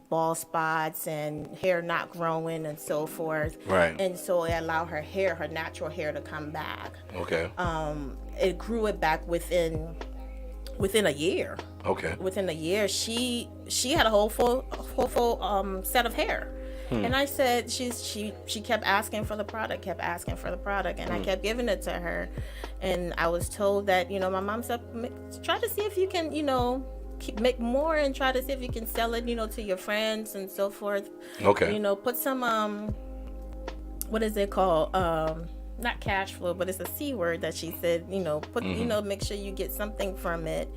bald spots and hair not growing and so forth. Right. And so it allowed her natural hair to come back. Okay. It grew it back within a year. Okay. Within a year, she had a whole full set of hair. And I said she kept asking for the product, and I kept giving it to her. And I was told that, my mom said, try to see if you can, make more and try to see if you can sell it, to your friends and so forth. Okay. Put some what is it called? Not cash flow, but it's a C word that she said, put, make sure you get something from it.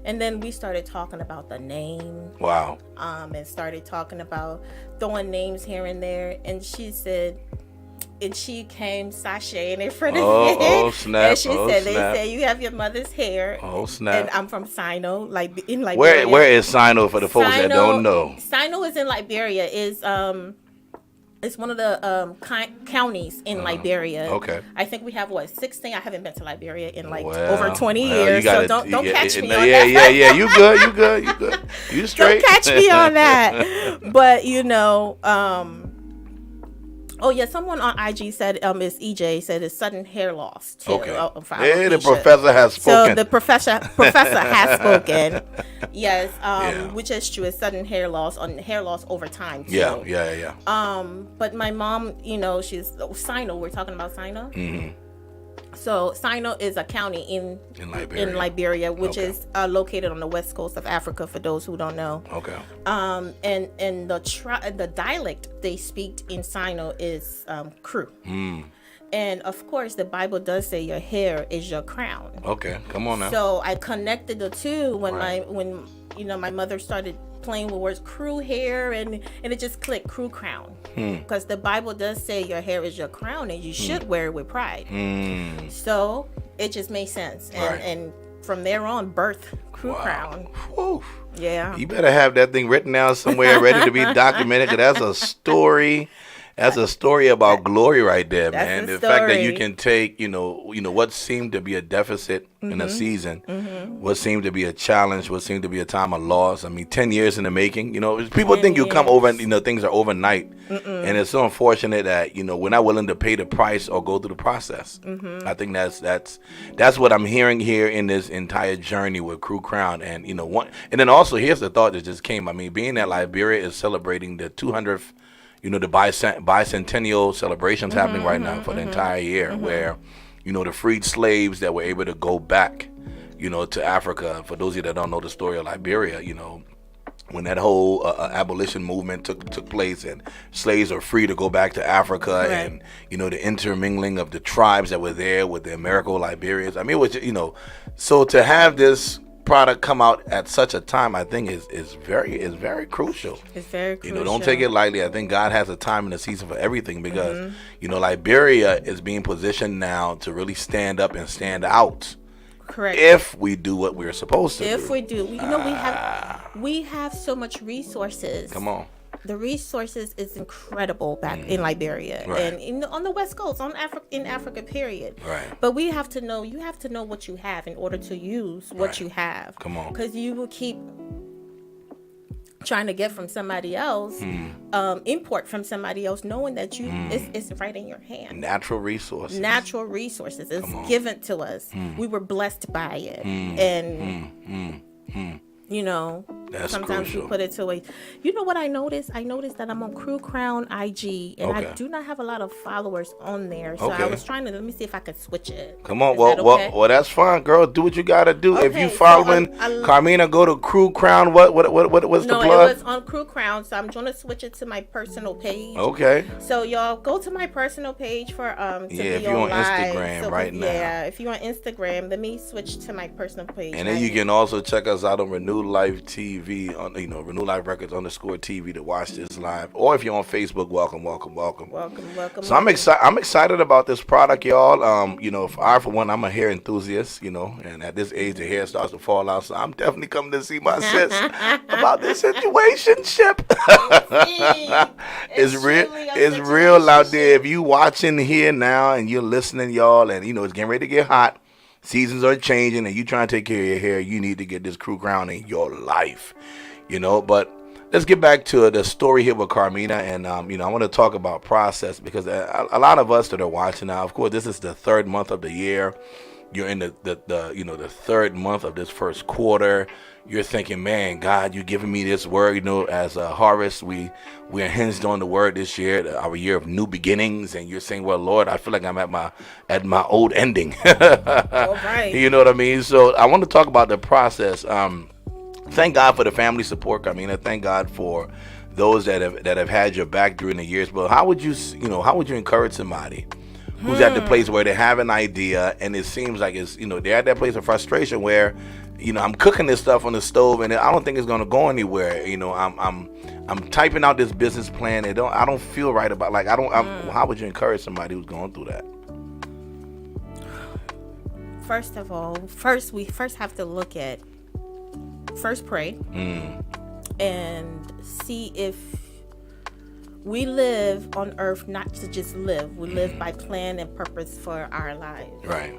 And then we started talking about the name. Wow. And started talking about throwing names here and there. And she said, and she came sashaying in front of me. Oh, snap. And she said, they say you have your mother's hair. Oh, snap. And I'm from Sino, like in Liberia. Where is Sino for the folks that don't know? Sino is in Liberia. It's one of the counties in Liberia. Okay. I think we have 16. I haven't been to Liberia in over 20 you years, gotta, so don't catch me on that. Yeah. You good. You straight. Don't catch me on that. But oh yeah, someone on IG said it's EJ said it's sudden hair loss too. Okay. Hey, the professor has spoken. So the professor has spoken. Yes, which is true. It's sudden hair loss over time too. Yeah. But my mom, she's Sino. We're talking about Sino. Mm-hmm. So Sino is a county in Liberia, which is located on the west coast of Africa. For those who don't know. Okay. And the dialect they speak in Sino is Kru. And of course, the Bible does say your hair is your crown. Okay, come on now. So I connected the two when my mother started playing with words Kru hair, and it just clicked, Kru Crown, because the Bible does say your hair is your crown and you should wear it with pride. So it just made sense, and from there on, birth Kru Crown. Whew. Yeah, you better have that thing written down somewhere, ready to be documented, because that's a story. That's a story about glory right there, man. The fact that you can take, what seemed to be a deficit in a season, what seemed to be a challenge, what seemed to be a time of loss. I mean, 10 years in the making. People think you come over and, things are overnight. And it's so unfortunate that, we're not willing to pay the price or go through the process. I think that's what I'm hearing here in this entire journey with Kru Crown. And, and then also, here's the thought that just came. I mean, being that Liberia is celebrating the 200th the bicentennial celebrations happening right now for the entire year, where, the freed slaves that were able to go back, to Africa. For those of you that don't know the story of Liberia, when that whole abolition movement took place and slaves are free to go back to Africa, and, the intermingling of the tribes that were there with the Americo-Liberians. I mean, it was, so to have this product come out at such a time, I think is very crucial. It's very crucial. Don't take it lightly. I think God has a time and a season for everything, because Liberia is being positioned now to really stand up and stand out. Correct. If we do what we're supposed to do. If we do, we have so much resources. Come on. The resources is incredible back in Liberia and on the West Coast, in Africa, period. Right. But you have to know what you have in order to use what you have. Come on. Because you will keep trying to get from somebody else, import from somebody else, knowing that it's right in your hand. Natural resources is given to us. We were blessed by it, and that's sometimes crucial. we put it to waste. You know what I noticed? I noticed that I'm on Kru Crown IG, and I do not have a lot of followers on there. So I was trying to, let me see if I could switch it. Come on. Well, that's fine, girl. Do what you got to do. Okay, if you following Carmena, go to Kru Crown. What's the plug? No, it was on Kru Crown, so I'm going to switch it to my personal page. Okay. So y'all go to my personal page for to be if you're on live. Instagram right now. Yeah, if you're on Instagram, let me switch to my personal page. And then you can also check us out on Renewed Life TV on Renewed Life Records _TV to watch this live. Or if you're on Facebook, welcome. So I'm excited about this product, y'all. For one, I'm a hair enthusiast, and at this age the hair starts to fall out. So I'm definitely coming to see my sis about this situationship. It's real out there. If you watching here now and you're listening, y'all, and it's getting ready to get hot. Seasons are changing, and you trying to take care of your hair, you need to get this Kru Crown in your life, But let's get back to the story here with Carmena, and I want to talk about process, because a lot of us that are watching now, of course, this is the third month of the year. You're in the third month of this first quarter. You're thinking, man, God, you're giving me this word. As a harvest, we're hinged on the word this year, our year of new beginnings. And you're saying, well, Lord, I feel like I'm at my old ending. All right. You know what I mean? So I want to talk about the process. Thank God for the family support, Carmena. Thank God for those that have had your back during the years. But how would you encourage somebody who's at the place where they have an idea and it seems like they're at that place of frustration where, I'm cooking this stuff on the stove and I don't think it's going to go anywhere. I'm typing out this business plan and I don't feel right about, how would you encourage somebody who's going through that? First of all, we have to pray and see if we live on earth not to just live. We live by plan and purpose for our lives. Right.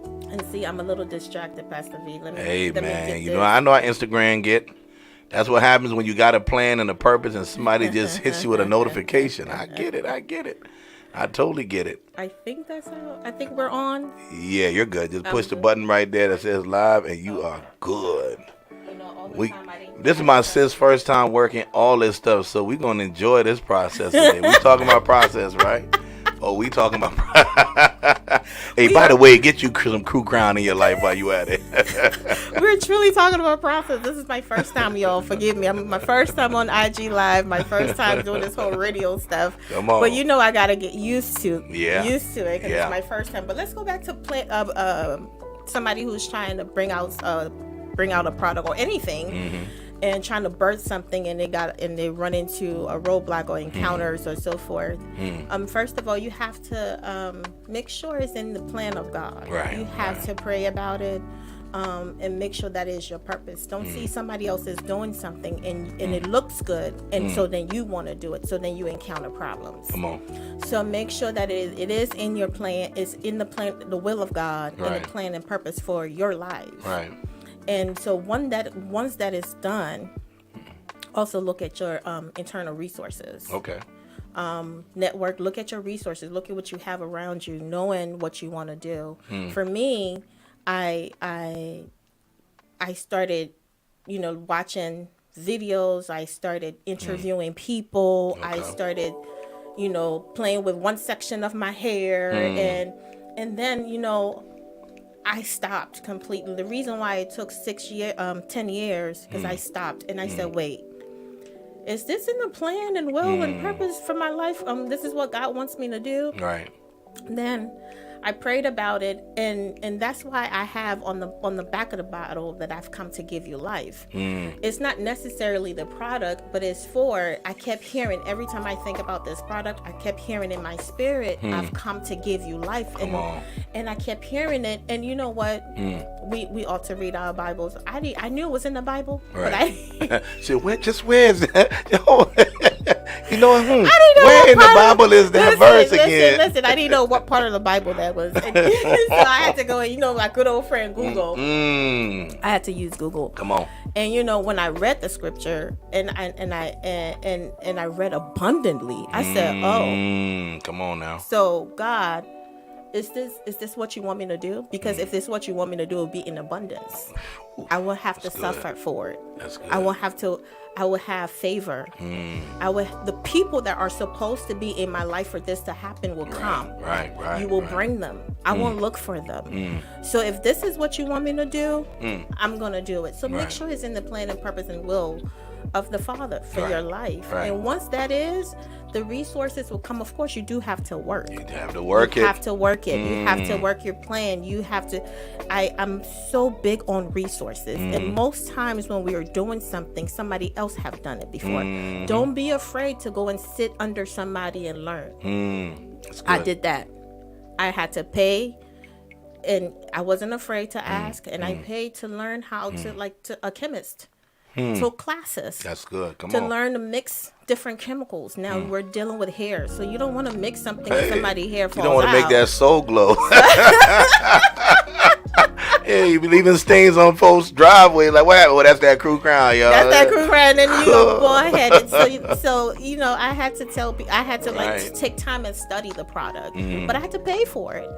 And see, I'm a little distracted, Pastor V. Let me man, get I know how Instagram get. That's what happens when you got a plan and a purpose and somebody just hits you with a notification. I get it. I totally get it. I think that's how. I think we're on. Yeah, you're good. Just push the button right there that says live and you are good. This is my sis' first time working all this stuff, so we're going to enjoy this process today. We talking about process, right? Oh, we talking about Hey, by the way, get you some Kru Crown in your life while you at it. We're truly talking about process. This is my first time, y'all. Forgive me. I'm my first time on IG Live, my first time doing this whole radio stuff. Come on. But I got to get used to it because it's my first time. But let's go back to somebody who's trying to bring out a product or anything. And trying to birth something, and they run into a roadblock or encounters or so forth. First of all, you have to make sure it's in the plan of God. Right, you have to pray about it and make sure that is your purpose. Don't see somebody else is doing something and it looks good, and so then you want to do it. So then you encounter problems. Come on. So make sure that it is in your plan. It's in the plan, the will of God, and the plan and purpose for your life. Right. And so once that is done, also look at your internal resources. Okay. Network. Look at your resources. Look at what you have around you, knowing what you want to do. For me, I started, watching videos. I started interviewing people. Okay. I started, playing with one section of my hair, and then, I stopped completely. The reason why it took 10 years, because I stopped and I said, wait, is this in the plan and will and purpose for my life? This is what God wants me to do. Right. Then I prayed about it, and that's why I have on the back of the bottle that I've come to give you life. It's not necessarily the product, but it's I kept hearing every time I think about this product, I kept hearing in my spirit, I've come to give you life. And I kept hearing it, and you know what? We ought to read our Bibles. I knew it was in the Bible, right. but So where's that? I didn't know where in the Bible is that verse again? Listen, I didn't know what part of the Bible that was. So I had to go, my good old friend Google. I had to use Google. Come on. And when I read the scripture and I read abundantly, I said, "Oh, come on now." So God, is this what you want me to do? Because if this is what you want me to do, it'll be in abundance. I will have to suffer for it. That's good. I will have favor. The people that are supposed to be in my life for this to happen will come. Right. You will bring them. I won't look for them. So if this is what you want me to do, I'm going to do it. So make sure it's in the plan and purpose and will of the Father for your life. And once that is, the resources will come. Of course, you do have to work. You have to work it. You have to work it. You have to work your plan. You have to. I'm so big on resources. And most times when we are doing something, somebody else have done it before. Don't be afraid to go and sit under somebody and learn. That's good. I did that. I had to pay. And I wasn't afraid to ask. And I paid to learn how to a chemist. Took classes. That's good. Come to on. learn to mix different chemicals. Now we're dealing with hair, so you don't want to mix something and somebody's hair falls out. You don't want to make that soul glow. Yeah, you be leaving stains on folks' driveway. Like, what happened? Well, that's that Kru Crown, y'all. That's that Kru Crown, and you go ahead. And so you know, I had to like take time and study the product, but I had to pay for it.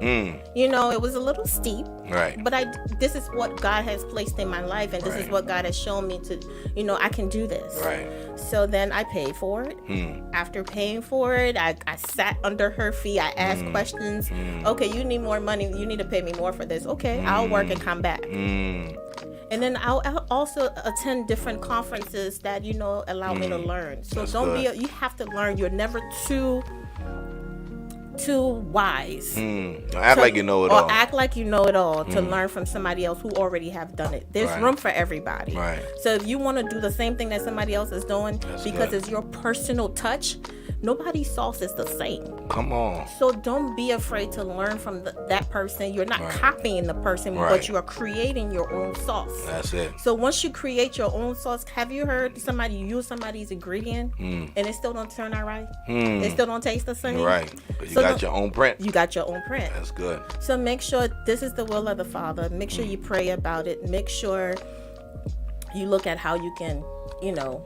You know, it was a little steep, right? But this is what God has placed in my life, and this is what God has shown me to, you know, I can do this. Right. So then I paid for it. After paying for it, I sat under her feet. I asked questions. Okay, you need more money. You need to pay me more for this. Okay, I'll work and come back. And then I'll also attend different conferences that, you know, allow me to learn. So you have to learn. You're never too wise. Act like you know it all. Or act like you know it all to learn from somebody else who already have done it. There's room for everybody. Right. So if you want to do the same thing that somebody else is doing, because it's your personal touch, nobody's sauce is the same. Come on. So don't be afraid to learn from that person. You're not copying the person, but you are creating your own sauce. That's it. So once you create your own sauce, have you heard somebody use somebody's ingredient and it still don't turn out right? It still don't taste the same? Right. But you got your own print. You got your own print. That's good. So make sure this is the will of the Father. Make sure you pray about it. Make sure you look at how you can, you know,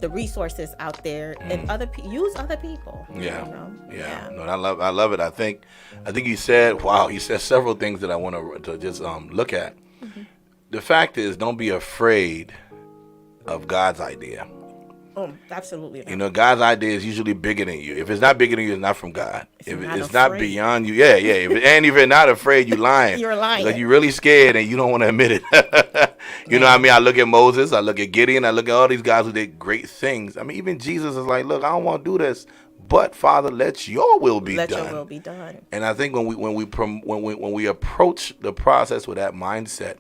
the resources out there and use other people. Yeah. You know? Yeah. No, I love it. I think you said several things that I want to just look at. The fact is, don't be afraid of God's idea. Oh, absolutely not. You know, God's idea is usually bigger than you. If it's not bigger than you, it's not from God. If it's not beyond you, and if you're not afraid, you're lying. You're lying. Like you're really scared and you don't want to admit it. You know what I mean? I look at Moses, I look at Gideon, I look at all these guys who did great things. I mean, even Jesus is like, look, I don't want to do this, but Father, let your will be done. Let your will be done. And I think when we approach the process with that mindset,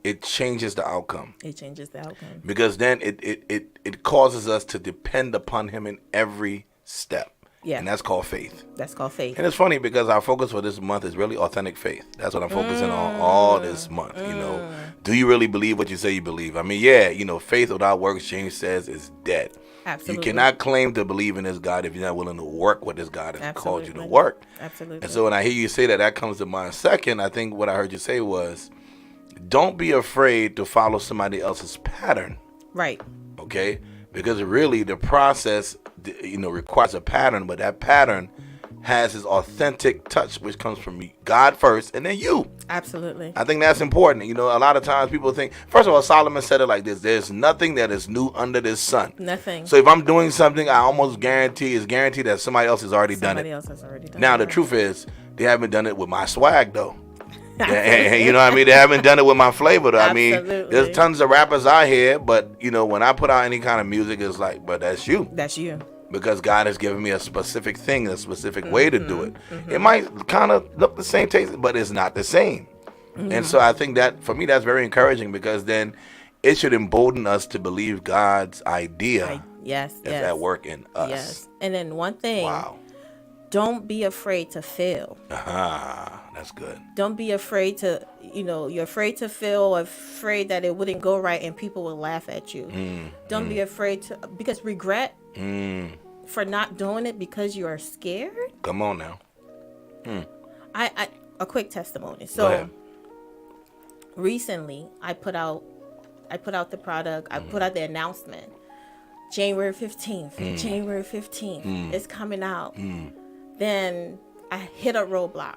it changes the outcome. It changes the outcome. Because then it causes us to depend upon him in every step. Yeah. And that's called faith. That's called faith. And it's funny because our focus for this month is really authentic faith. That's what I'm focusing on all this month. You know, do you really believe what you say you believe? I mean, you know, faith without works, James says, is dead. Absolutely. You cannot claim to believe in this God if you're not willing to work what this God has called you to work. Absolutely. And so when I hear you say that comes to mind. Second, I think what I heard you say was, don't be afraid to follow somebody else's pattern. Right. Okay? Because really the process, you know, requires a pattern, but that pattern has its authentic touch, which comes from God first and then you. Absolutely. I think that's important. You know, a lot of times people think, first of all, Solomon said it like this: there's nothing that is new under the sun. Nothing. So if I'm doing something, I almost guarantee that somebody else has already done it. Somebody else has already done it. Now, the truth is, they haven't done it with my swag, though. You know what I mean? They haven't done it with my flavor, though. Absolutely. I mean, there's tons of rappers out here, but, you know, when I put out any kind of music, it's like, but that's you. That's you. Because God has given me a specific thing, a specific way to do it. It might kind of look the same taste, but it's not the same. And so I think that, for me, that's very encouraging, because then it should embolden us to believe God's idea is at work in us. Yes. And then one thing. Wow. Don't be afraid to fail. That's good. Don't be afraid to, you know, you're afraid to fail, or afraid that it wouldn't go right and people will laugh at you. Don't be afraid to, because regret for not doing it because you are scared. Come on now. I a quick testimony. So recently I put out the product. I put out the announcement. January 15th. January 15th. It's coming out. Then I hit a roadblock.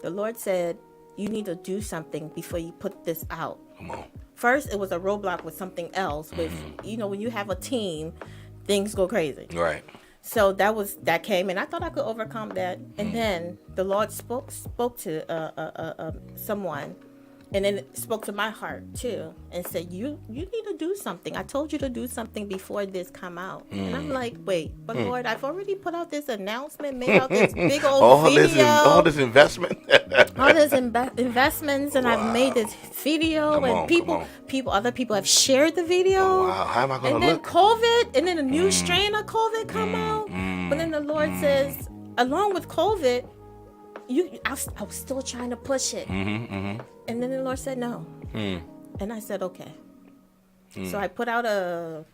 The Lord said, you need to do something before you put this out. Come on. First, it was a roadblock with something else. With, you know, when you have a team, things go crazy. Right. So that came, and I thought I could overcome that. And then the Lord spoke to someone, and then it spoke to my heart too, and said, you need to do something. I told you to do something before this come out. And I'm like, wait, but Lord, I've already put out this announcement, made out this big old video. All this investment. All this investments, and I've made this video, other people have shared the video. Oh, wow, how am I going to look? And then COVID, and then a new strain of COVID come out. But then the Lord says, along with COVID, I was still trying to push it. And then the Lord said no. And I said, okay. So I put out a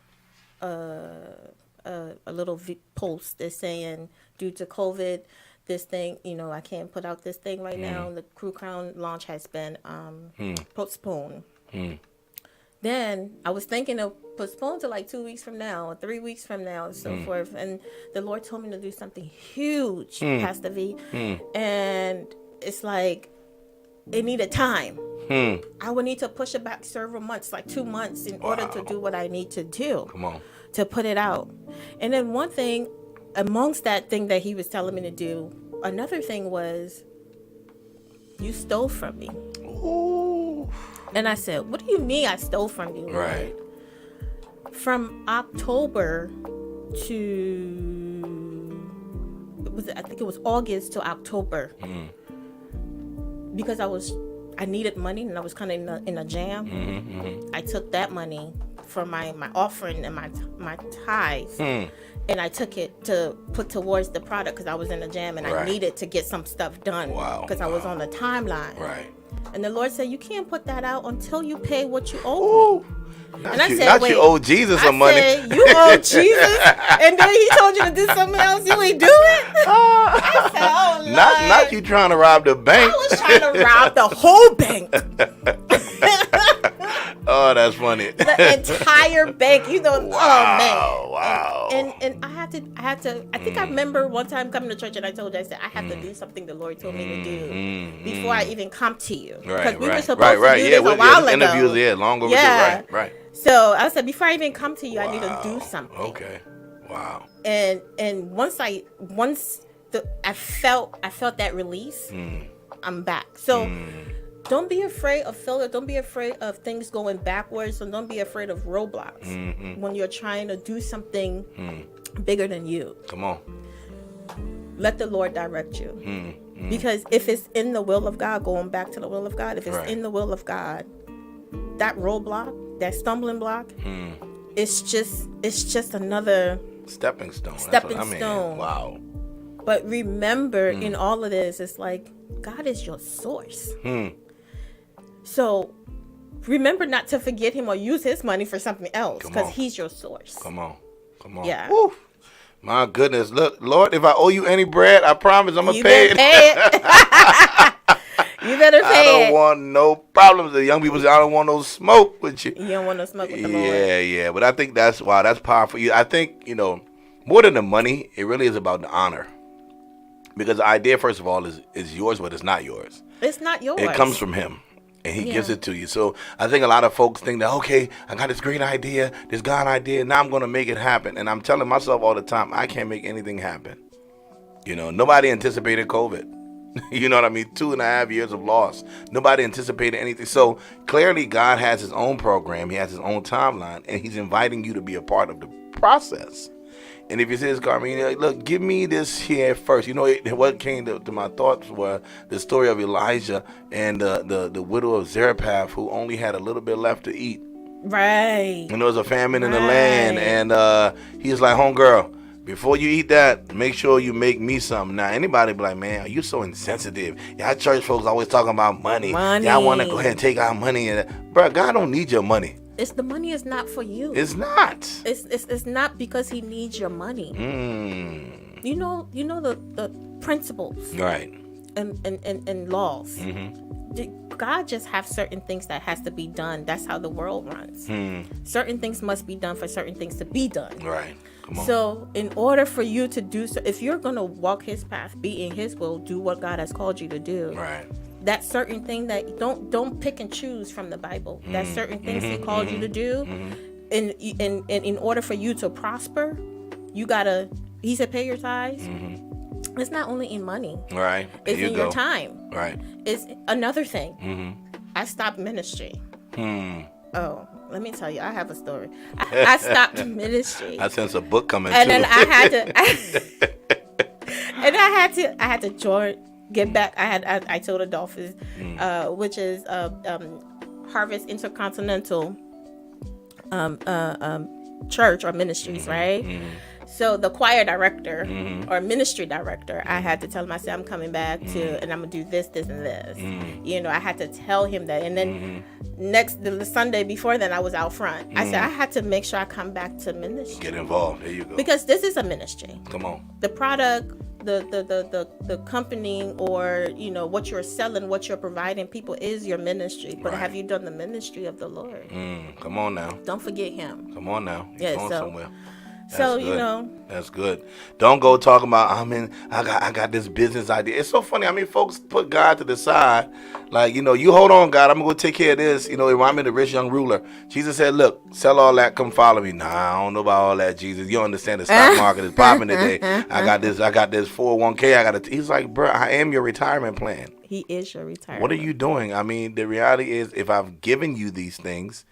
little post that's saying, due to COVID, this thing, I can't put out this thing right now. The Kru Crown launch has been postponed. Then I was thinking of postpone to like 2 weeks from now or 3 weeks from now and so forth. And the Lord told me to do something huge, Pastor V. And it's like it needed time. I would need to push it back several months, like 2 months, in order to do what I need to do. Come on. To put it out. And then one thing, amongst that thing that he was telling me to do, another thing was, you stole from me. Ooh. And I said, what do you mean I stole from you? Right. From October to, I think it was August to October. Because I needed money and I was kind of in a jam. I took that money from my offering and my tithes, and I took it to put towards the product because I was in a jam and I needed to get some stuff done because I was on a timeline. Right. And the Lord said, you can't put that out until you pay what you owe me. And I said, wait, you owe Jesus some money. Said, you owe Jesus, and then he told you to do something else. You ain't do it. I said, oh, Lord. Not you trying to rob the bank. I was trying to rob the whole bank. Oh, that's funny. The entire bank, Wow, oh man. Wow. And I had to. I think I remember one time coming to church and I told you, I said, I have to do something the Lord told me to do before I even come to you. Because we were supposed to do this a while ago. Interviews, long overdue. Right. So I said, before I even come to you, I need to do something. Okay. Wow. And once I felt that release, I'm back. So don't be afraid of failure. Don't be afraid of things going backwards, and don't be afraid of roadblocks when you're trying to do something bigger than you. Come on. Let the Lord direct you. Because if it's in the will of God, going back to the will of God, if it's in the will of God, that roadblock, that stumbling block, it's just another stepping stone. Stone. Wow. But remember, in all of this, it's like God is your source. So remember not to forget him or use his money for something else, because he's your source. Come on. Yeah. Woo. My goodness. Look, Lord, if I owe you any bread, I promise I'm going to pay it. You better pay it. I don't want no problems. The young people say, I don't want no smoke with you. You don't want no smoke with the Lord. Yeah. But I think that's powerful. I think, more than the money, it really is about the honor. Because the idea, first of all, is yours, but it's not yours. It's not yours. It comes from him. And he gives it to you. So I think a lot of folks think that, okay, I got this great idea, this God idea, now I'm going to make it happen. And I'm telling myself all the time, I can't make anything happen. Nobody anticipated COVID. You know what I mean? 2.5 years of loss. Nobody anticipated anything. So clearly God has his own program. He has his own timeline. And he's inviting you to be a part of the process. And if you say this, Carmena, look, give me this here first. What came to my thoughts were the story of Elijah and the widow of Zarephath, who only had a little bit left to eat. Right. And there was a famine in the land. And he's like, homegirl, before you eat that, make sure you make me something. Now, anybody be like, man, are you so insensitive? Y'all church folks always talking about money. Y'all want to go ahead and take our money. Bro, God don't need your money. The money is not for you. It's not. It's not because he needs your money. You know the principles. Right. And laws. God just have certain things that has to be done. That's how the world runs. Certain things must be done for certain things to be done. Right. Come on. So in order for you to do so, if you're going to walk his path, be in his will, do what God has called you to do. Right. That certain thing that don't pick and choose from the Bible. That certain things he called you to do. And in order for you to prosper, you gotta, he said, pay your tithes. It's not only in money. Right. It's in your time. Right. It's another thing. I stopped ministry. Oh, let me tell you, I have a story. I stopped ministry. I sense a book coming and too. Then I had to I had to join. Get back. I told Adolphus, which is Harvest Intercontinental Church or Ministries, right? So the choir director or ministry director, I had to tell him, I said, I'm coming back to, and I'm gonna do this, and this. I had to tell him that. And then the Sunday before then, I was out front. I said, I had to make sure I come back to ministry. Get involved. There you go. Because this is a ministry. Come on. The product the company or what you're selling, what you're providing people is your ministry. But have you done the ministry of the Lord? Come on now. Don't forget Him. Come on now. You're going somewhere. That's good. Don't go talking about I got this business idea. It's so funny. I mean, folks put God to the side. Like, you hold on, God, I'm gonna go take care of this. I'm in the rich young ruler. Jesus said, look, sell all that, come follow me. Nah, I don't know about all that, Jesus. You don't understand the stock market is popping today. I got this 401k. He's like, bro, I am your retirement plan. He is your retirement. What are you doing? I mean, the reality is, if I've given you these things,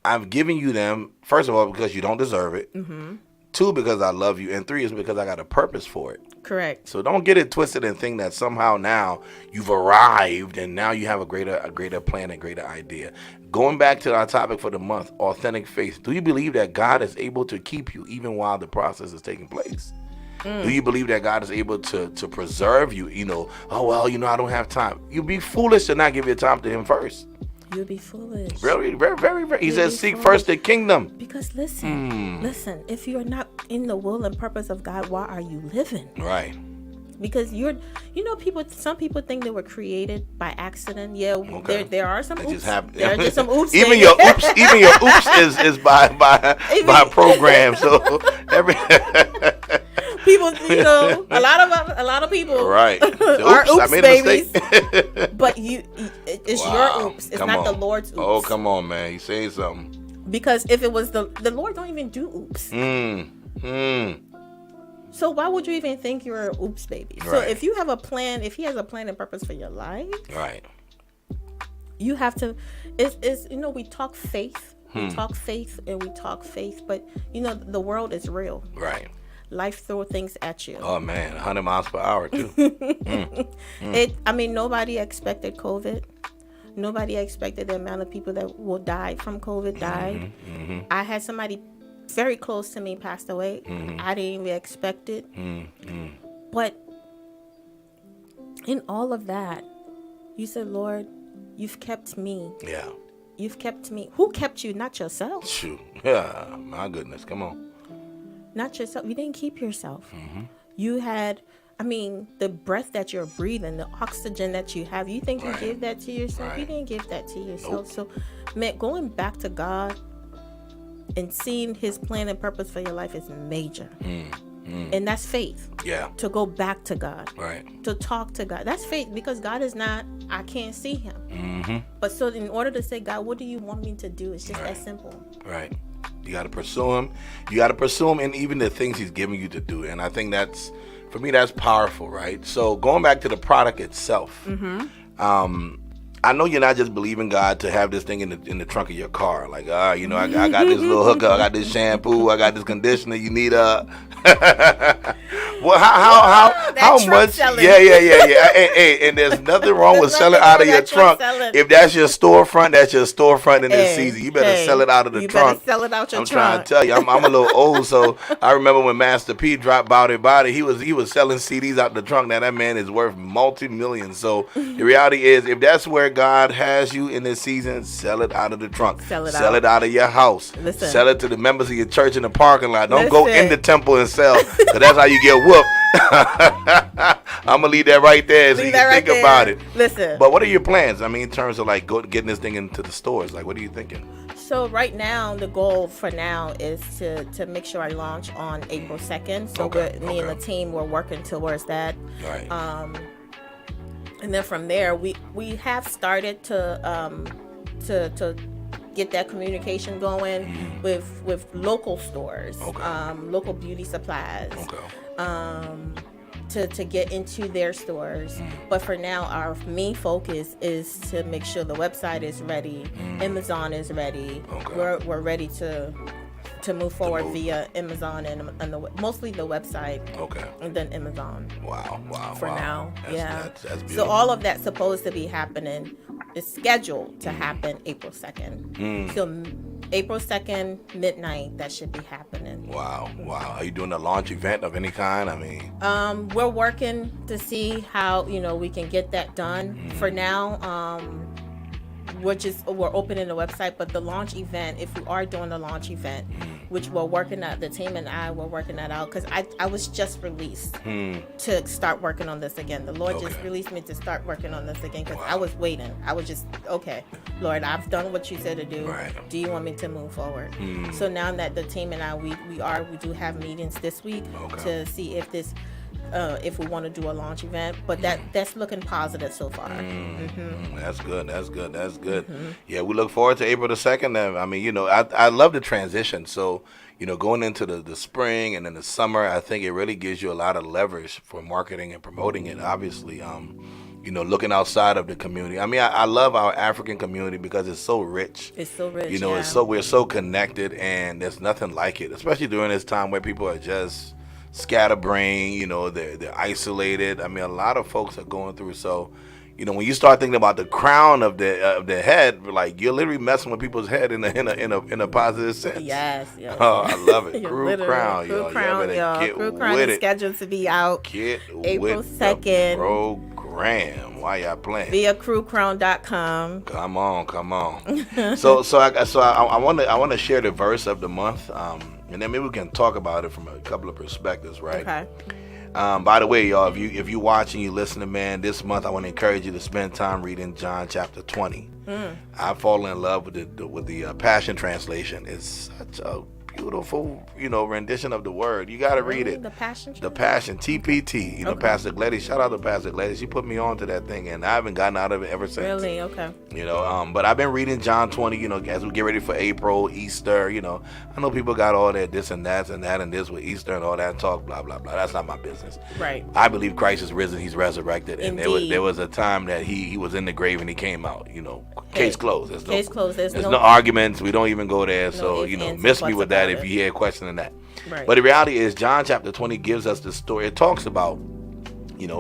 I've given you them, first of all, because you don't deserve it. Mm-hmm. 2, because I love you. And 3 is because I got a purpose for it. Correct. So don't get it twisted and think that somehow now you've arrived and now you have a greater plan, a greater idea. Going back to our topic for the month, authentic faith. Do you believe that God is able to keep you even while the process is taking place? Do you believe that God is able to preserve you? I don't have time. You'd be foolish to not give your time to Him first. You'll be foolish. Very, very, very, very. He says, seek first the kingdom. Because listen, if you're not in the will and purpose of God, why are you living? Right. Because some people think they were created by accident. Yeah, okay. There are some oops. There are just some oops. Even your oops is by program. So people, a lot of people right. are oops babies. But it's your oops. It's not the Lord's oops. Oh, come on, man. You saying something. Because if it was the Lord don't even do oops. So why would you even think you're an oops baby? Right. So if you have a plan, if He has a plan and purpose for your life, right, you have to. It's we talk faith, we talk faith, and we talk faith, but the world is real. Right. Life throw things at you. Oh man, 100 miles per hour too. Nobody expected COVID. Nobody expected the amount of people that will die from COVID died. Mm-hmm. I had somebody very close to me passed away. I didn't even expect it. But in all of that, you said, Lord, you've kept me. Yeah. You've kept me. Who kept you? Not yourself. Shoot. Yeah. My goodness. Come on. Not yourself. You didn't keep yourself. You had, the breath that you're breathing, the oxygen that you have. You think you gave that to yourself? Right. You didn't give that to yourself. Nope. So, man, going back to God and seeing His plan and purpose for your life is major. And that's faith. Yeah. To go back to God. Right. To talk to God. That's faith, because God is not, I can't see Him. But so in order to say, God, what do you want me to do? It's just that simple. Right. You got to pursue Him. You got to pursue Him in even the things He's giving you to do. And I think for me, that's powerful, right? So going back to the product itself, I know you're not just believing God to have this thing in the trunk of your car. Like, I got this little hookup, I got this shampoo, I got this conditioner. You need well, how much? Selling. Yeah. Hey, and there's nothing wrong with selling out of your trunk. If that's your storefront, that's your storefront in this season. You better sell it out of the trunk. Sell it out your I'm trunk. Trying to tell you, I'm a little old, so I remember when Master P dropped Body. He was selling CDs out the trunk. Now that man is worth multi-millions. So the reality is, if that's where God has you in this season, sell it out of the trunk. Sell it out of your house. Listen. Sell it to the members of your church in the parking lot. Don't go in the temple and sell, because that's how you get whooped. I'm gonna leave that right there so you can think about it. Listen. But what are your plans? In terms of like getting this thing into the stores, like what are you thinking? So right now, the goal for now is to make sure I launch on April 2nd. So me and the team, we're working towards that. Right. And then from there, we have started to get that communication going with local stores, local beauty supplies, to get into their stores. But for now, our main focus is to make sure the website is ready, Amazon is ready. We're ready to move forward via Amazon and mostly the website. And then Amazon. Wow. For now, that's beautiful. So all of that's supposed to be happening. It's scheduled to happen April 2nd. So April 2nd, midnight, that should be happening. Wow. Are you doing a launch event of any kind? We're working to see how, we can get that done. For now, we're opening the website, but the launch event, if we are doing the launch event, which we're working at, the team and I were working that out, because I was just released to start working on this again. The Lord just released me to start working on this again, because I was waiting. I was just, okay, Lord, I've done what you said to do. Right. Do you want me to move forward? So now that the team and I, we do have meetings this week to see if this, if we want to do a launch event, but that's looking positive so far. That's good. Yeah, we look forward to April the 2nd. I mean, I love the transition. So, going into the spring and then the summer, I think it really gives you a lot of leverage for marketing and promoting it. Obviously, looking outside of the community. I mean, I love our African community because it's so rich. It's so rich. We're so connected, and there's nothing like it, especially during this time where people are just scatterbrained, they're isolated. I mean, a lot of folks are going through. So, when you start thinking about the crown of the head, like, you're literally messing with people's head in a positive sense. Yes. Oh, I love it. Kru Crown, y'all. Kru Crown is scheduled to be out April 2nd. Program. Why y'all playing? Via KruCrown.com. Come on. So I want to share the verse of the month. And then maybe we can talk about it from a couple of perspectives, right? Okay. By the way, y'all, if you watching, you listening, man, this month I want to encourage you to spend time reading John chapter 20. I've fallen in love with the Passion Translation. It's such a beautiful, rendition of the word. You got to read it. The Passion. TPT. Pastor Gladys. Shout out to Pastor Gladys. She put me on to that thing, and I haven't gotten out of it ever since. Really? Okay. But I've been reading John 20. As we get ready for April, Easter. I know people got all that this and that and this with Easter and all that talk. Blah blah blah. That's not my business. Right. I believe Christ is risen. He's resurrected, and Indeed. there was a time that he was in the grave and he came out. Case closed. Case closed. There's no arguments. We don't even go there. So miss me with that if you hear a question in that. Right. But the reality is, John chapter 20 gives us the story. It talks about,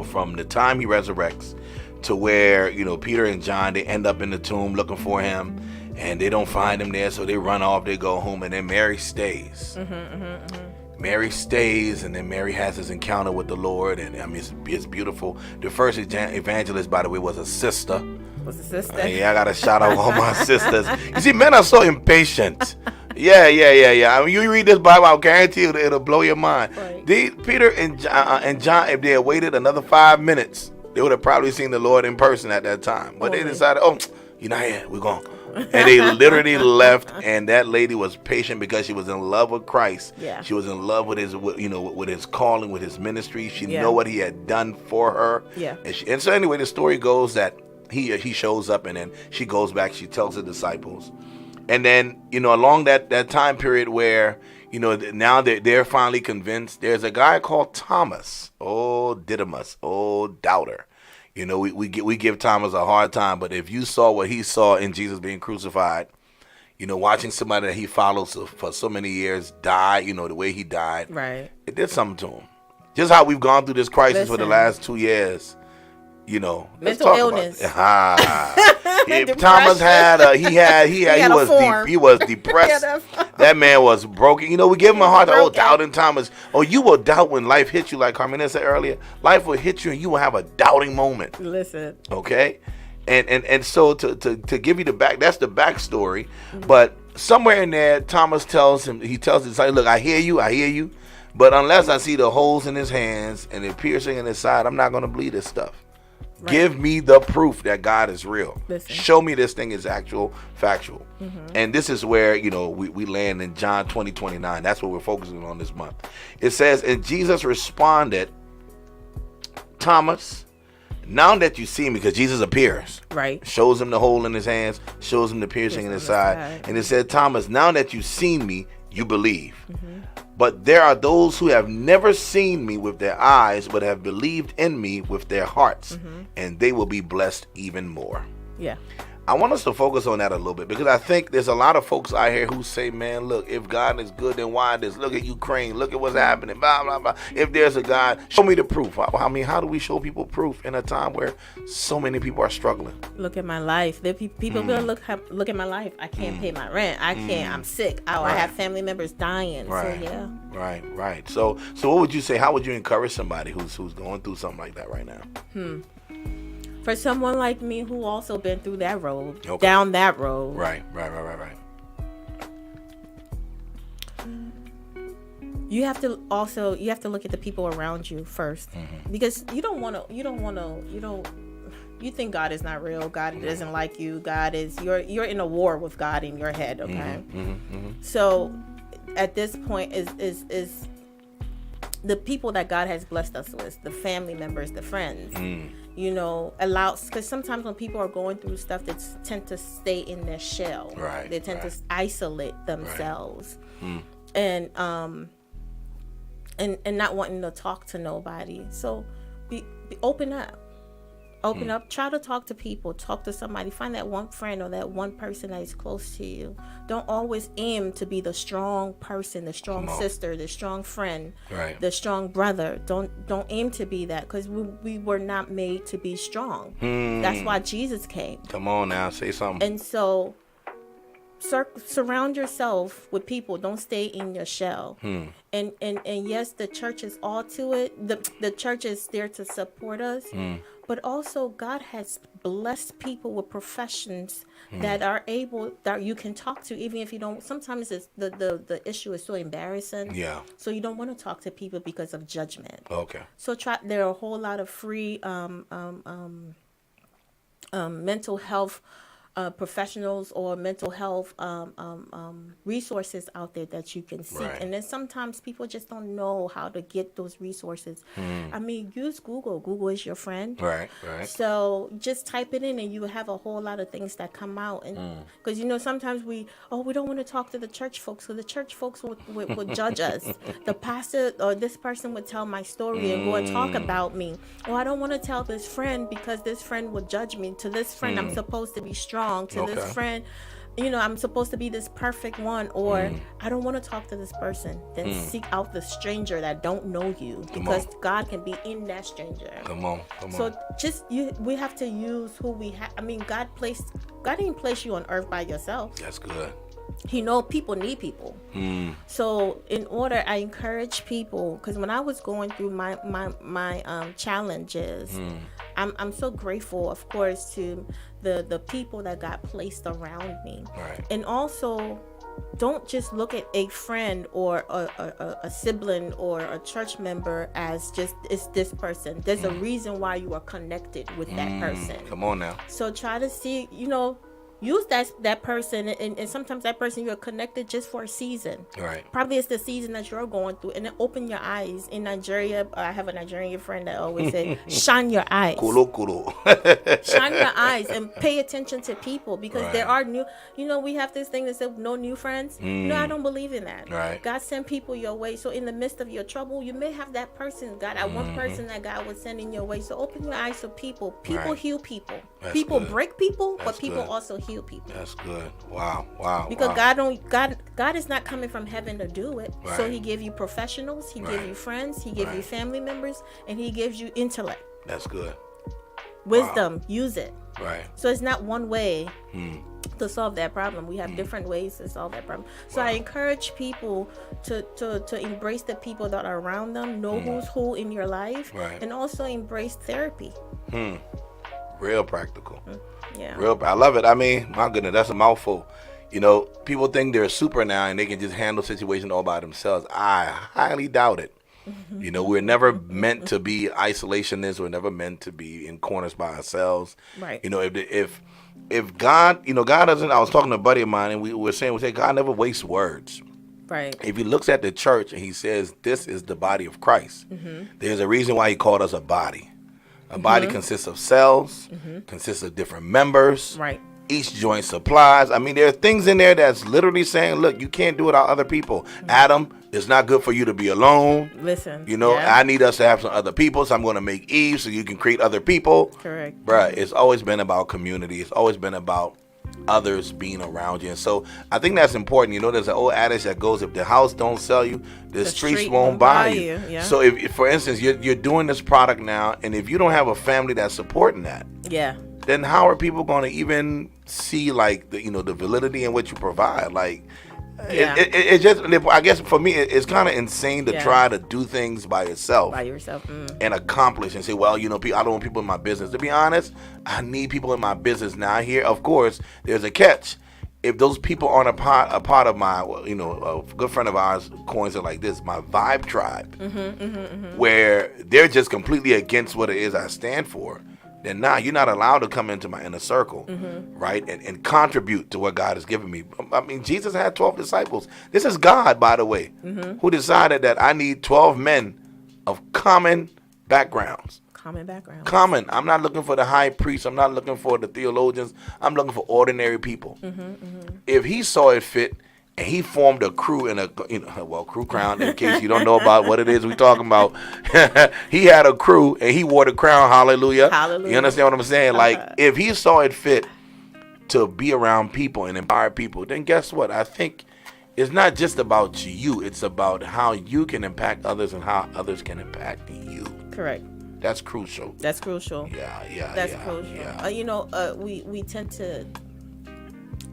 from the time he resurrects to where, Peter and John, they end up in the tomb looking for him, and they don't find him there, so they run off, they go home, and then Mary stays. Mary stays, and then Mary has this encounter with the Lord, and I mean, it's beautiful. The first evangelist, by the way, was a sister. Yeah, I got to shout out all my sisters. You see, men are so impatient. Yeah. I mean, you read this Bible, I guarantee you it'll blow your mind. Right. Peter and John, if they had waited another 5 minutes, they would have probably seen the Lord in person at that time. But they decided, you're not here, we're going. And they literally left, and that lady was patient because she was in love with Christ. Yeah. She was in love with his, with his calling, with his ministry. She knew what he had done for her. Yeah. And so anyway, the story goes that he shows up, and then she goes back. She tells the disciples, and then along that time period where now they're finally convinced. There's a guy called Thomas. Didymus, doubter. We give Thomas a hard time, but if you saw what he saw in Jesus being crucified, watching somebody that he follows for so many years die, the way he died, right? It did something to him. Just how we've gone through this crisis for the last 2 years. Mental illness. Thomas he was depressed. That man was broken. We give him a hard time. Doubting Thomas. You will doubt when life hits you, like Carmena said earlier. Life will hit you and you will have a doubting moment. Listen. Okay? And so to give you that's the backstory. But somewhere in there, Thomas tells his disciples, look, I hear you, but unless I see the holes in his hands and the piercing in his side, I'm not going to believe this stuff. Right. Give me the proof that God is real. Listen. Show me this thing is factual. And this is where, we land in John 20:29. That's what we're focusing on this month. It says, and Jesus responded, Thomas, now that you see me, because Jesus appears, right? Shows him the hole in his hands, shows him the piercing in his side. And it said, Thomas, now that you've seen me, you believe. But there are those who have never seen me with their eyes, but have believed in me with their hearts, and they will be blessed even more. Yeah. I want us to focus on that a little bit, because I think there's a lot of folks out here who say, man, look, if God is good, then why this? Look at Ukraine. Look at what's happening. Blah, blah, blah. If there's a God, show me the proof. I mean, how do we show people proof in a time where so many people are struggling? Look at my life. People will look at my life. I can't pay my rent. I can't. I'm sick. I have family members dying. Right. So, yeah. Right. So what would you say? How would you encourage somebody who's going through something like that right now? For someone like me who also been through that road, down that road. Right. you have to look at the people around you first, because you think God is not real. God doesn't like you. You're in a war with God in your head. Okay. So at this point is the people that God has blessed us with, the family members, the friends, because sometimes when people are going through stuff, they tend to stay in their shell. Right. They tend to isolate themselves. Right. And not wanting to talk to nobody. So be open up. Open up. Try to talk to people. Talk to somebody. Find that one friend or that one person that is close to you. Don't always aim to be the strong person, the strong sister, the strong friend, right, the strong brother. Don't aim to be that, because we were not made to be strong. That's why Jesus came. Come on now, say something. And so surround yourself with people. Don't stay in your shell. And yes, the church is all to it. The church is there to support us. But also, God has blessed people with professions that you can talk to, even if you don't. Sometimes the issue is so embarrassing. Yeah. So you don't want to talk to people because of judgment. Okay. So there are a whole lot of free mental health professionals or mental health resources out there that you can seek. Right. And then sometimes people just don't know how to get those resources. I mean, use Google. Google is your friend. Right. So just type it in and you have a whole lot of things that come out. And because, sometimes we don't want to talk to the church folks, because the church folks would judge us. The pastor or this person would tell my story and go and talk about me. I don't want to tell this friend because this friend would judge me. To this friend, I'm supposed to be strong. To this friend, I'm supposed to be this perfect one, or I don't want to talk to this person. Then seek out the stranger that don't know you, because God can be in that stranger. Come on. So we have to use who we have. I mean, God didn't place you on earth by yourself. That's good. People need people. So I encourage people, because when I was going through my challenges, I'm so grateful, of course, to the people that got placed around me. Right. And also, don't just look at a friend or a sibling or a church member as just it's this person. There's a reason why you are connected with that person. Come on now. So try to see, use that person, and sometimes that person you're connected just for a season. Right. Probably it's the season that you're going through, and then open your eyes. In Nigeria, I have a Nigerian friend that always say, "Shine your eyes." Kuro. Shine your eyes and pay attention to people, because there are new. We have this thing that says no new friends. No, I don't believe in that. Right. God send people your way. So in the midst of your trouble, you may have that person, one person that God was sending your way. So open your eyes to people. People heal people. That's people good. Break people, but people also heal people. That's good. Wow. Because God is not coming from heaven to do it. Right. So he give you professionals, he give you friends, he give you family members, and he gives you intellect. That's good. Wisdom, use it. Right. So it's not one way to solve that problem. We have different ways to solve that problem. So I encourage people to embrace the people that are around them, know who's who in your life, and also embrace therapy. Real practical. Yeah. I love it. I mean, my goodness, that's a mouthful. People think they're super now and they can just handle situations all by themselves. I highly doubt it. We're never meant to be isolationists. We're never meant to be in corners by ourselves. Right. If God, God doesn't. I was talking to a buddy of mine, and we were saying God never wastes words. Right. If he looks at the church and he says, "This is the body of Christ," there's a reason why he called us a body. A body consists of cells, consists of different members. Right. Each joint supplies. I mean, there are things in there that's literally saying, look, you can't do it without other people. Adam, it's not good for you to be alone. Listen. I need us to have some other people, so I'm going to make Eve so you can create other people. Correct. Bruh, it's always been about community. It's always been about others being around you. And so I think that's important. There's an old adage that goes, if the house don't sell you, the streets won't buy you. Yeah. So if for instance, you're doing this product now, and if you don't have a family that's supporting that, then how are people going to even see the validity in what you provide? It just, I guess for me, it's kind of insane to try to do things by yourself. And accomplish and say, well, I don't want people in my business. To be honest, I need people in my business now. Here, of course, there's a catch. if those people aren't a part of my, a good friend of ours coins it like this, my vibe tribe, where they're just completely against what it is I stand for, then you're not allowed to come into my inner circle, right? And contribute to what God has given me. I mean, Jesus had 12 disciples. This is God, by the way, who decided that I need 12 men of common backgrounds. Common. I'm not looking for the high priest. I'm not looking for the theologians. I'm looking for ordinary people. If he saw it fit and he formed a crew in Kru Crown, in case you don't know about what it is we're talking about, he had a crew and he wore the crown. Hallelujah. Hallelujah. You understand what I'm saying? Like, if he saw it fit to be around people and empower people, then guess what? I think it's not just about you. It's about how you can impact others and how others can impact you. Correct. That's crucial. Yeah. That's crucial. Yeah. We tend to,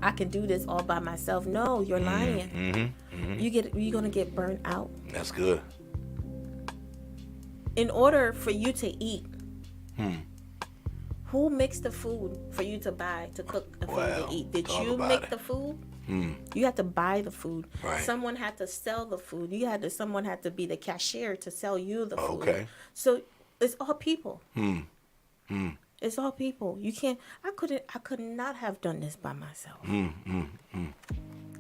I can do this all by myself. No, you're lying. You're gonna get burnt out. That's good. In order for you to eat, who makes the food for you to buy, to cook the food to eat? Did you make the food? You had to buy the food. Right. Someone had to sell the food. Someone had to be the cashier to sell you the food. Okay. So it's all people. It's all people. You can't. I could not have done this by myself.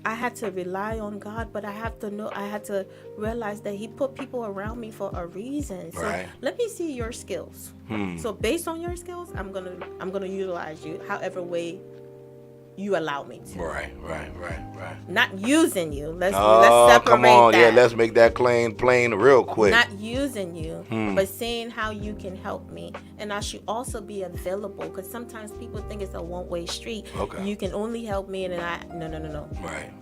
I had to rely on God, but I had to realize that He put people around me for a reason. So let me see your skills. So based on your skills, I'm gonna utilize you however way you allow me to. Right. Not using you. Let's separate come on. that. Yeah, let's make that plain real quick. Not using you, but seeing how you can help me. And I should also be available, because sometimes people think it's a one-way street. Okay. You can only help me, and then no. Right.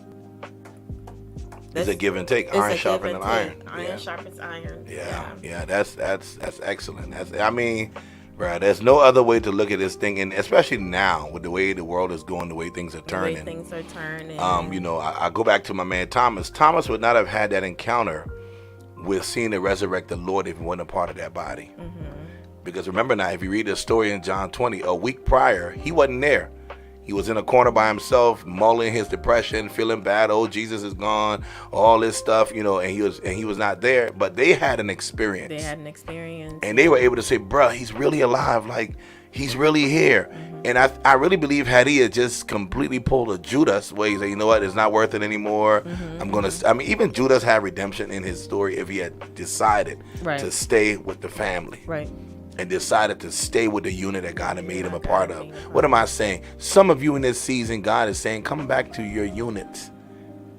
It's a give and take. Iron sharpens iron. Iron sharpens iron. Yeah. That's excellent. There's no other way to look at this thing, and especially now with the way the world is going, the way things are turning. I go back to my man Thomas. Thomas would not have had that encounter with seeing the resurrected Lord if he wasn't a part of that body. Because remember now, if you read the story in John 20, a week prior, he wasn't there. He was in a corner by himself, mulling his depression, feeling bad. Oh, Jesus is gone, all this stuff, and he was not there. But they had an experience. And they were able to say, bruh, he's really alive. Like, he's really here. And I really believe had he had just completely pulled a Judas, where he said, you know what, it's not worth it anymore. Even Judas had redemption in his story if he had decided to stay with the family. Right. And decided to stay with the unit that God had made him a part of. What am I saying? Some of you in this season, God is saying, come back to your units.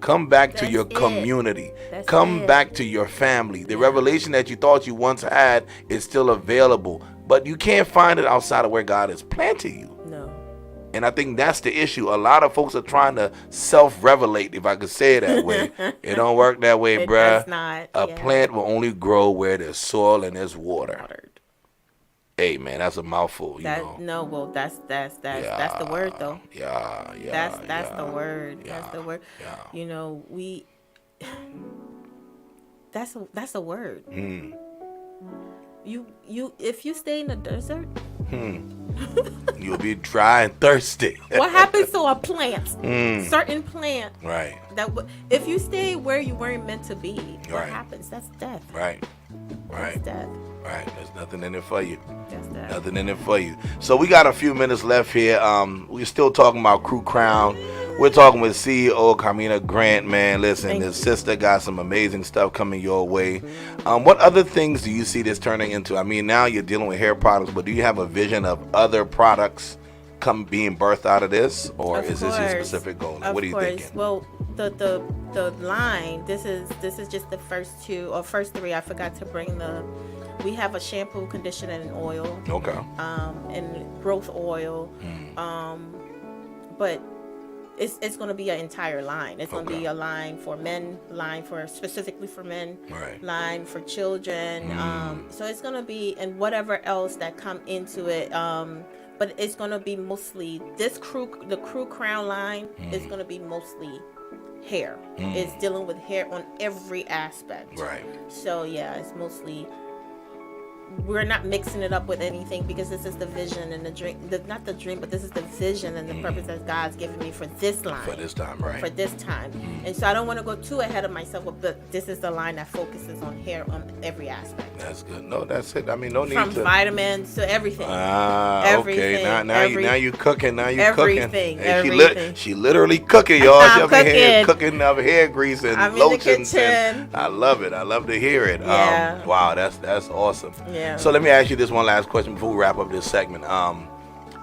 Come back to your community. Come back to your family. The revelation that you thought you once had is still available, but you can't find it outside of where God has planted you. No. And I think that's the issue. A lot of folks are trying to self-revelate, if I could say it that way. It don't work that way, bruh. A plant will only grow where there's soil and there's water. Hey man, that's a mouthful. That's the word though. That's the word. That's the word. That's a word. You if you stay in the desert, you'll be dry and thirsty. What happens to a plant? Certain plant. Right. If you stay where you weren't meant to be, what happens? That's death. Right. That's death. Right. There's nothing in it for you. That's death. Nothing in it for you. So we got a few minutes left here. We're still talking about Kru Crown. We're talking with CEO Carmena Grant, man. Listen, this sister got some amazing stuff coming your way. What other things do you see this turning into? I mean, now you're dealing with hair products, but do you have a vision of other products being birthed out of this, or is this your specific goal? What are you thinking? Well, the line. This is just the first three. I forgot to bring we have a shampoo, conditioner, and oil. Okay. And growth oil. But it's going to be an entire line. It's going to be a line for men, specifically for men, line for children. So it's going to be, and whatever else that come into it. But it's going to be mostly the Kru Crown line is going to be mostly hair. It's dealing with hair on every aspect. Right. So yeah, it's mostly we're not mixing it up with anything, because this is the vision and the dream, not the dream, but this is the vision and the purpose that God's given me for this line. For this time, right. For this time. And so I don't want to go too ahead of myself, but this is the line that focuses on hair on every aspect. That's good. No, that's it. I mean, no need from to. vitamins to everything. Okay. Now you cooking. Now you everything, cooking. Everything. She literally cooking, y'all. I'm She up here cooking up hair grease and lotions. And I love it. I love to hear it. Yeah. Wow, that's awesome. Yeah. So let me ask you this one last question before we wrap up this segment.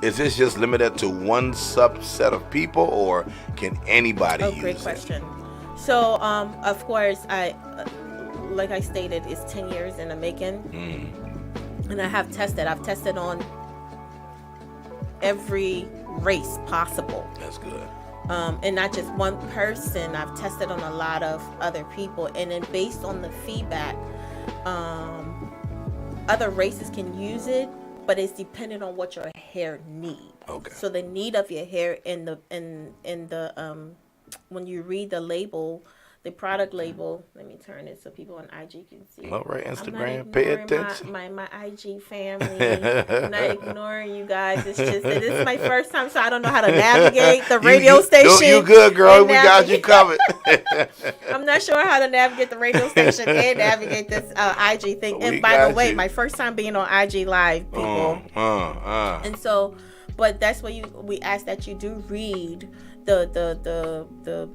Is this just limited to one subset of people, or can anybody use it? Great question. So, of course, like I stated, it's 10 years in the making. And I've tested on every race possible. That's good. And not just one person. I've tested on a lot of other people. And then based on the feedback, other races can use it, but it's dependent on what your hair needs. Okay. So the need of your hair in the when you read the label, the product label, let me turn it so people on IG can see. All right, Instagram, pay attention. My IG family. I'm not ignoring you guys. It's just that this is my first time, so I don't know how to navigate the radio station. You good, girl. We got you covered. I'm not sure how to navigate the radio station and navigate this IG thing. And by the way, my first time being on IG Live, people. And so, but that's what we ask that you do read the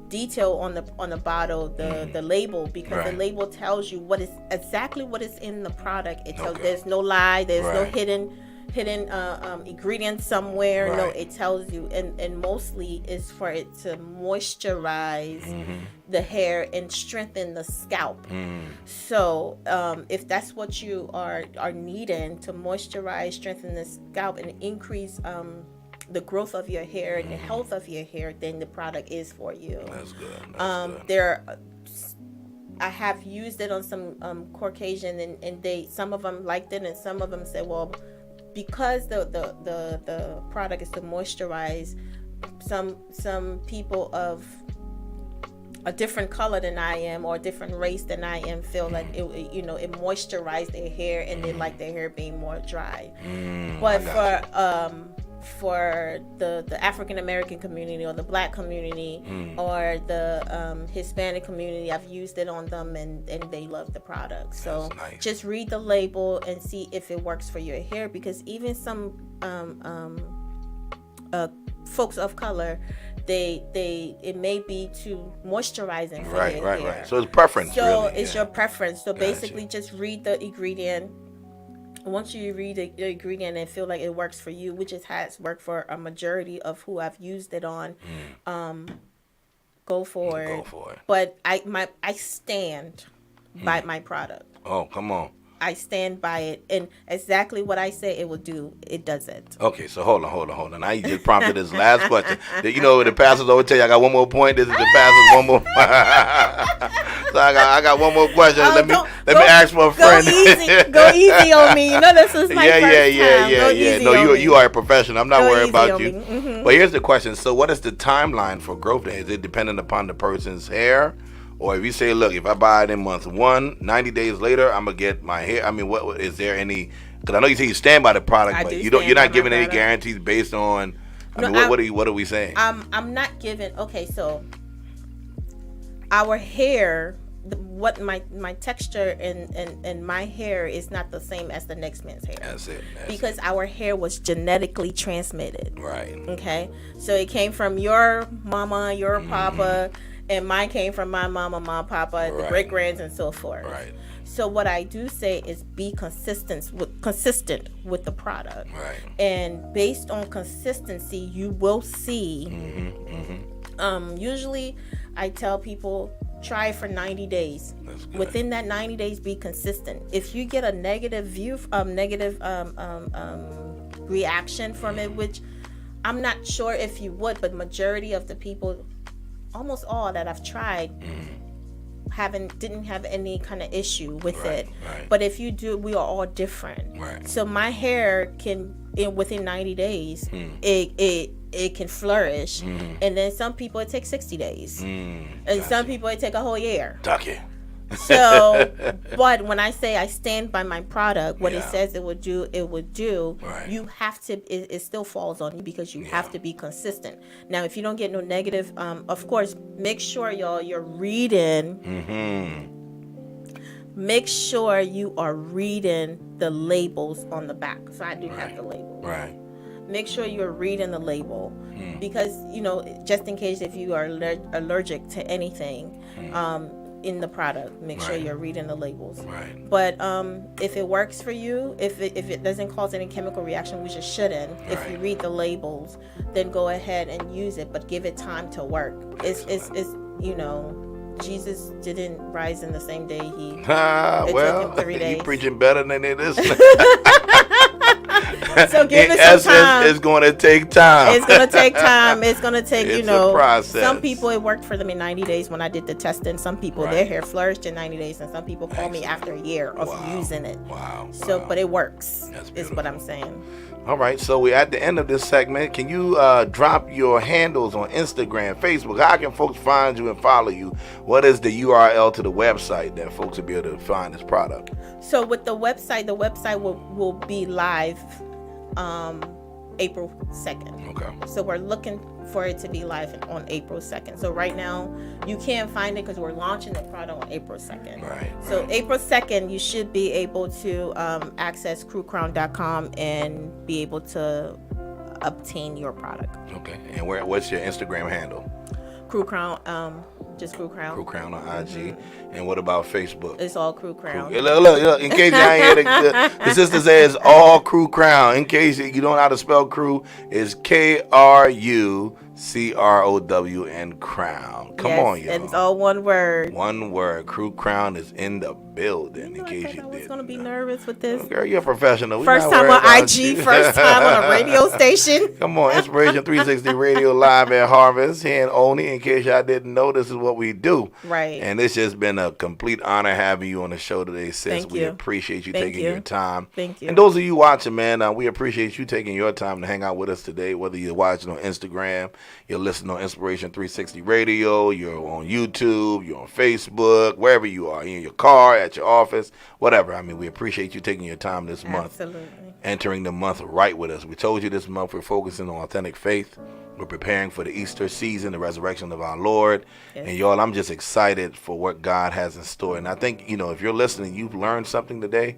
detail on the bottle, the label, because the label tells you exactly what is in the product. It tells there's no lie, there's no hidden ingredients somewhere. No, it tells you, and mostly is for it to moisturize the hair and strengthen the scalp. So if that's what you are needing to moisturize, strengthen the scalp, and increase the growth of your hair and the health of your hair, then the product is for you. That's good. I have used it on some Caucasian, and some of them liked it, and some of them said, well, because the product is to moisturize, some people of a different color than I am, or a different race than I am, feel like it moisturized their hair, and they like their hair being more dry. But for the African American community, or the Black community, or the Hispanic community, I've used it on them, and they love the product. So just read the label and see if it works for your hair, because even some folks of color, it may be too moisturizing for your hair. Right. So it's preference. So really, it's your preference. So basically, just read the ingredient. Once you read the ingredient and feel like it works for you, which has worked for a majority of who I've used it on, go for it. But I stand by my product. Oh, come on. I stand by it, and exactly what I say it will do, it does it. Okay, so hold on. Now you just prompted this last question. The pastors always tell you I got one more point. This is the pastor's one more. So I got one more question. Let me ask my friend. Go easy on me. You know this is my first time. Yeah. No, you are a professional. I'm not worried about you. But here's the question. So what is the timeline for growth? Is it dependent upon the person's hair? Or if you say, look, if I buy it in month 1, 90 days later, I'm going to get my hair. I mean, what is there any, because I know you say you stand by the product, but you're not giving any guarantees based on, what are we saying? I'm not giving, okay, so our hair, what my texture and my hair is not the same as the next man's hair. That's it. Because our hair was genetically transmitted. Right. Okay? So it came from your mama, your papa, and mine came from my mama, my papa, the great grands, and so forth. Right. So what I do say is be consistent with the product. Right. And based on consistency, you will see. Usually, I tell people try for 90 days. Within that 90 days, be consistent. If you get a negative reaction from it, which I'm not sure if you would, but majority of the people, almost all that I've tried, didn't have any kind of issue with it. Right. But if you do, we are all different. Right. So my hair can, within 90 days, it can flourish, and then some people it takes 60 days, and some people it take a whole year. Ducky. So, but when I say I stand by my product, what it Yeah. says it would do, it would do. Right. You have to. It still falls on you because you have to be consistent. Now, if you don't get no negative, of course, make sure you're reading. Make sure you are reading the labels on the back. So I do have the label. Right. Make sure you're reading the label because, just in case if you are allergic to anything in the product, make sure you're reading the labels. Right. But if it works for you, if it doesn't cause any chemical reaction, which it shouldn't, if you read the labels, then go ahead and use it, but give it time to work. It's Jesus didn't rise in the same day. Took him 3 days. You preaching better than it is. So give it some time. It's going to take time. It's going to take time. It's going to take, it's a process. Some people, it worked for them in 90 days when I did the testing. Some people, their hair flourished in 90 days, and some people call me after a year of using it. Wow. So, but it works, is what I'm saying. All right, so we're at the end of this segment. Can you drop your handles on Instagram, Facebook? How can folks find you and follow you? What is the URL to the website that folks will be able to find this product? So with the website will be live April 2nd. Okay. So we're looking for it to be live on April 2nd. So right now you can't find it because we're launching the product on April 2nd. Right. So April 2nd, you should be able to access KruCrown.com and be able to obtain your product. Okay. And what's your Instagram handle? Kru Crown, just Kru Crown. Kru Crown on IG. And what about Facebook? It's all Kru Crown. Look, in case y'all ain't hear the sister says it's all Kru Crown. In case you don't know how to spell Kru, it's KRUCROW and Crown. Come on, y'all. And it's all one word. One word. Kru Crown is in the building, in case you didn't. I was going to be nervous with this. Girl, you're a professional. First time on IG, first time on a radio station. Come on, Inspiration 360 Radio live at Harvest here in Olney. In case y'all didn't know, this is what we do. Right. And it's just been a complete honor having you on the show today, sis. Thank we you. appreciate you Thank taking you. your time. Thank you. And those of you watching, man, we appreciate you taking your time to hang out with us today, whether you're watching on Instagram, you're listening on Inspiration 360 Radio, you're on YouTube, you're on Facebook, wherever you are, in your car, at your office, whatever. I mean, we appreciate you taking your time this month. Absolutely. Entering the month right with us. We told you this month we're focusing on authentic faith. We're preparing for the Easter season, the resurrection of our Lord. Yes. And y'all, I'm just excited for what God has in store. And I think, if you're listening, you've learned something today.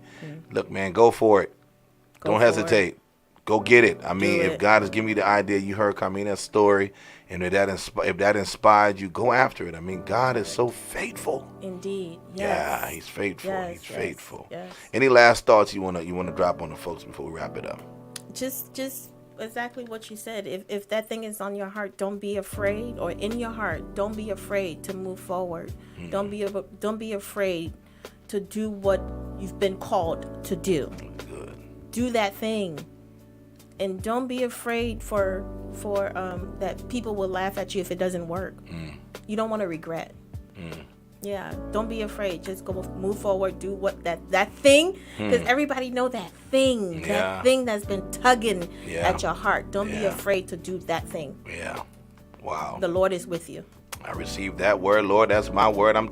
Look, man, go for it. Don't hesitate. Go get it. I mean, if God has given you the idea, you heard Carmena's story, and if that inspired you, go after it. I mean, God is so faithful. Indeed. Yes. Yeah, He's faithful. Yes, He's faithful. Yes. Any last thoughts you wanna drop on the folks before we wrap it up? Just exactly what you said. If that thing is on your heart, don't be afraid, or in your heart, don't be afraid to move forward. Don't be afraid to do what you've been called to do. Good. Do that thing. And don't be afraid for that people will laugh at you if it doesn't work. You don't want to regret. Yeah, don't be afraid. Just go move forward. Do what that thing, because everybody know that thing. That thing that's been tugging at your heart. Don't be afraid to do that thing. Yeah. Wow. The Lord is with you. I received that word, Lord. That's my word. I'm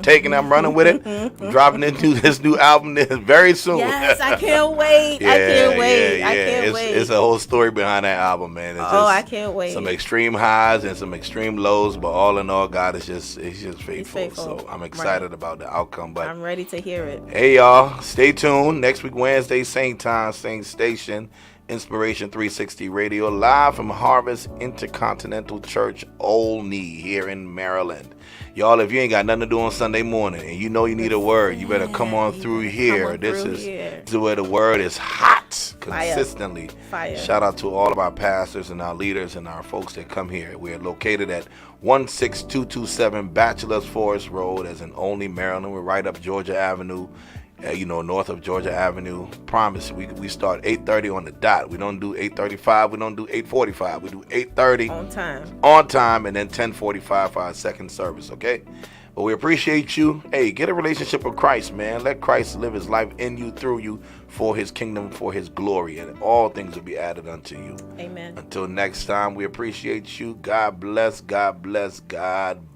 running with it. I'm dropping into this new album very soon. Yes, I can't wait. I can't wait. It's a whole story behind that album, man. It's I can't wait. Some extreme highs and some extreme lows, but all in all, God is just faithful. He's faithful. So I'm excited about the outcome. But I'm ready to hear it. Hey, y'all, stay tuned. Next week, Wednesday, same time, same station. Inspiration 360 Radio, live from Harvest Intercontinental Church, Olney, here in Maryland. Y'all, if you ain't got nothing to do on Sunday morning and you know you need a word, you better come on through here. This is where the word is hot consistently. Fire. Shout out to all of our pastors and our leaders and our folks that come here. We're located at 16227 Bachelor's Forest Road, as in Olney, Maryland. We're right up Georgia Avenue. North of Georgia Avenue. Promise, we start 8:30 on the dot. We don't do 8:35. We don't do 8:45. We do 8:30 on time, and then 10:45 for our second service. Okay, but we appreciate you. Hey, get a relationship with Christ, man. Let Christ live His life in you, through you, for His kingdom, for His glory, and all things will be added unto you. Amen. Until next time, we appreciate you. God bless. God bless. God.